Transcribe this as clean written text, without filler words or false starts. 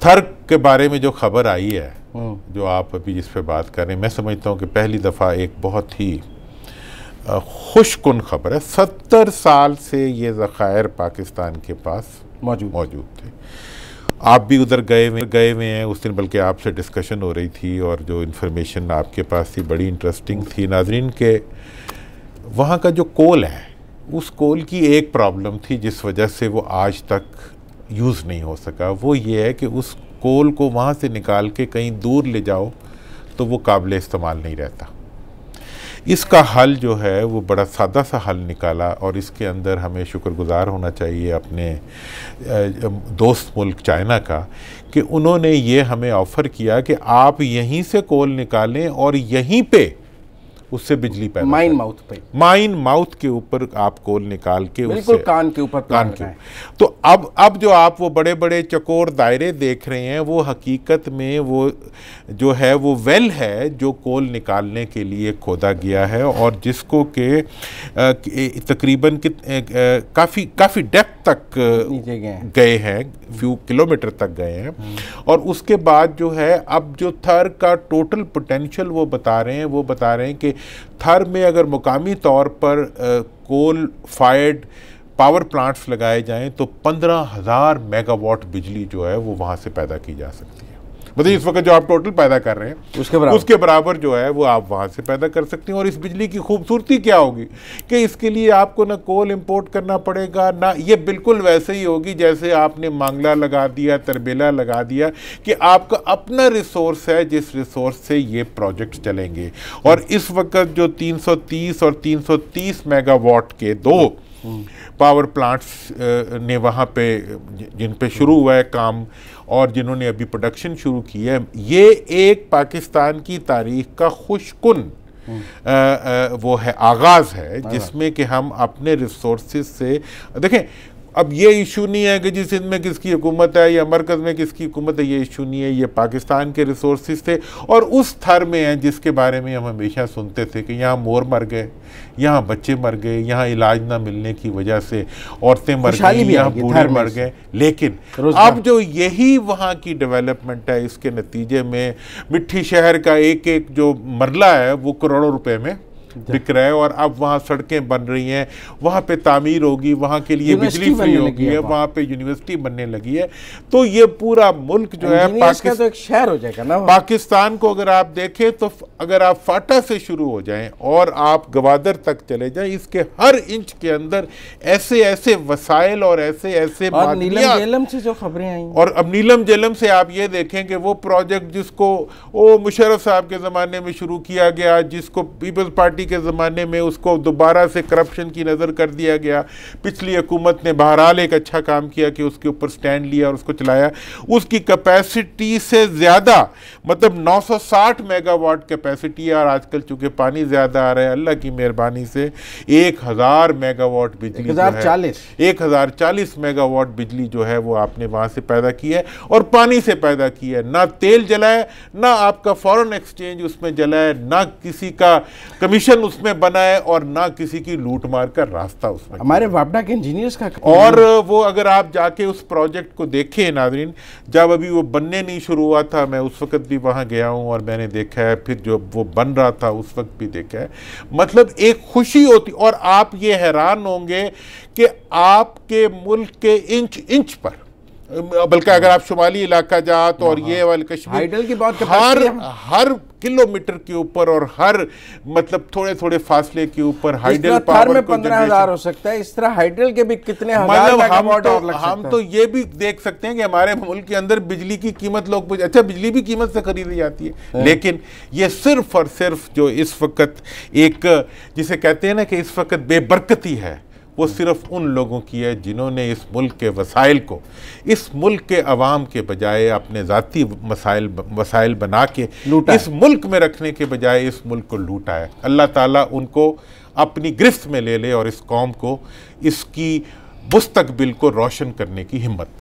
تھر کے بارے میں جو خبر آئی ہے، جو آپ ابھی جس پہ بات کر رہے ہیں، میں سمجھتا ہوں کہ پہلی دفعہ ایک بہت ہی خوش کن خبر ہے۔ 70 سال سے یہ ذخائر پاکستان کے پاس موجود تھے۔ آپ بھی ادھر گئے ہوئے ہیں اس دن، بلکہ آپ سے ڈسکشن ہو رہی تھی اور جو انفارمیشن آپ کے پاس تھی بڑی انٹرسٹنگ تھی۔ ناظرین کہ وہاں کا جو کول ہے، اس کول کی ایک پرابلم تھی جس وجہ سے وہ آج تک یوز نہیں ہو سکا، وہ یہ ہے کہ اس کول کو وہاں سے نکال کے کہیں دور لے جاؤ تو وہ قابل استعمال نہیں رہتا۔ اس کا حل جو ہے وہ بڑا سادہ سا حل نکالا، اور اس کے اندر ہمیں شکر گزار ہونا چاہیے اپنے دوست ملک چائنا کا، کہ انہوں نے یہ ہمیں آفر کیا کہ آپ یہیں سے کول نکالیں اور یہیں پہ اس سے بجلی پیدا مائن ماؤتھ کے اوپر آپ کول نکال کے بالکل کان کے اوپر تو اب جو آپ وہ بڑے بڑے چکور دائرے دیکھ رہے ہیں، وہ حقیقت میں وہ جو ہے وہ ویل ہے جو کول نکالنے کے لیے کھودا گیا ہے، اور جس کو کہ تقریباً کافی ڈیپتھ تک گئے ہیں، فیو کلومیٹر تک گئے ہیں۔ اور اس کے بعد جو ہے اب جو تھر کا ٹوٹل پوٹینشل وہ بتا رہے ہیں کہ تھر میں اگر مقامی طور پر کول فائرڈ پاور پلانٹس لگائے جائیں تو 15,000 میگا واٹ بجلی جو ہے وہ وہاں سے پیدا کی جا سکتی ہے۔ مطلب اس وقت جو آپ ٹوٹل پیدا کر رہے ہیں اس کے برابر جو ہے وہ آپ وہاں سے پیدا کر سکتے ہیں۔ اور اس بجلی کی خوبصورتی کیا ہوگی کہ اس کے لیے آپ کو نہ کول امپورٹ کرنا پڑے گا، نہ یہ بالکل ویسے ہی ہوگی جیسے آپ نے مانگلہ لگا دیا، تربیلا لگا دیا، کہ آپ کا اپنا ریسورس ہے جس ریسورس سے یہ پروجیکٹ چلیں گے۔ اور اس وقت جو 330 اور 330 میگا واٹ کے دو پاور پلانٹس نے وہاں پہ جن پہ شروع ہوا ہے کام، اور جنہوں نے ابھی پروڈکشن شروع کی ہے، یہ ایک پاکستان کی تاریخ کا خوش کن وہ ہے آغاز ہے، جس میں کہ ہم اپنے ریسورسز سے دیکھیں۔ اب یہ ایشو نہیں ہے کہ جس سندھ میں کس کی حکومت ہے یا مرکز میں کس کی حکومت ہے، یہ ایشو نہیں ہے، یہ پاکستان کے ریسورسز تھے، اور اس تھر میں ہیں جس کے بارے میں ہم ہمیشہ سنتے تھے کہ یہاں مور مر گئے، یہاں بچے مر گئے، یہاں علاج نہ ملنے کی وجہ سے عورتیں مر گئیں، یہاں بوڑھے مر گئے۔ لیکن اب جو یہی وہاں کی ڈیولپمنٹ ہے، اس کے نتیجے میں مٹھی شہر کا ایک جو مرلہ ہے وہ کروڑوں روپے میں بک رہا ہے، اور اب وہاں سڑکیں بن رہی ہیں، وہاں پہ تعمیر ہوگی، وہاں کے لیے بجلی فری ہوگی ہے، وہاں پہ یونیورسٹی بننے لگی ہے۔ تو یہ پورا ملک جو ہے شہر ہو جائے گا نا۔ پاکستان کو اگر آپ دیکھیں تو اگر آپ فاٹا سے شروع ہو جائیں اور آپ گوادر تک چلے جائیں، اس کے ہر انچ کے اندر ایسے وسائل اور ایسے نیلم جیلم سے جو خبریں آئیں، اور اب نیلم جیلم سے آپ یہ دیکھیں کہ وہ پروجیکٹ جس کو مشرف صاحب کے زمانے میں شروع کیا گیا، جس کو پیپلز پارٹی کے زمانے میں اس کو دوبارہ سے کرپشن کی نظر کر دیا گیا، پچھلی حکومت نے بہرحال ایک اچھا کام کیا کہ اس کے اوپر سٹینڈ لیا اور اس کو چلایا۔ اس کی کیپیسٹی سے زیادہ، مطلب 960 میگا واٹ کیپیسٹی ہے، اور آج کل چونکہ پانی زیادہ آ رہا ہے اللہ کی مہربانی سے 1000 میگا واٹ بجلی، 1040 میگا واٹ بجلی جو ہے وہ آپ نے وہاں سے پیدا کی ہے، اور پانی سے پیدا کی ہے۔ نہ تیل جلا ہے، نہ آپ کا فورن ایکسچینج اس میں جلا ہے، نہ کسی کا کمیشن اس میں بنا ہے، اور نہ کسی کی لوٹ مار کا راستہ اس میں۔ ہمارے وابڈا کے انجینئرز کا اور وہ اگر آپ جا کے اس پروجیکٹ کو دیکھیں ناظرین، جب ابھی وہ بننے نہیں شروع ہوا تھا، میں اس وقت بھی وہاں گیا ہوں اور میں نے دیکھا ہے، پھر جو وہ بن رہا تھا اس وقت بھی دیکھا ہے، مطلب ایک خوشی ہوتی، اور آپ یہ حیران ہوں گے کہ آپ کے ملک کے انچ پر، بلکہ اگر آپ شمالی علاقہ جات اور یہ والے کشمیر، ہر کلومیٹر کے اوپر اور ہر مطلب تھوڑے فاصلے کے اوپر ہائیڈل پاور میں 15,000 ہو سکتا ہے، اس طرح ہائیڈل کے بھی کتنے ہزار میگا واٹ اور لگ سکتا ہے۔ ہم تو یہ بھی دیکھ سکتے ہیں کہ ہمارے ملک کے اندر بجلی کی قیمت اچھا بجلی بھی قیمت سے خریدی جاتی ہے، لیکن یہ صرف اور صرف جو اس وقت ایک جسے کہتے ہیں نا کہ اس وقت بے برکتی ہے، وہ صرف ان لوگوں کی ہے جنہوں نے اس ملک کے وسائل کو اس ملک کے عوام کے بجائے اپنے ذاتی وسائل بنا کے اس ملک میں رکھنے کے بجائے اس ملک کو لوٹا ہے۔ اللہ تعالیٰ ان کو اپنی گرفت میں لے لے اور اس قوم کو اس کی مستقبل کو روشن کرنے کی ہمت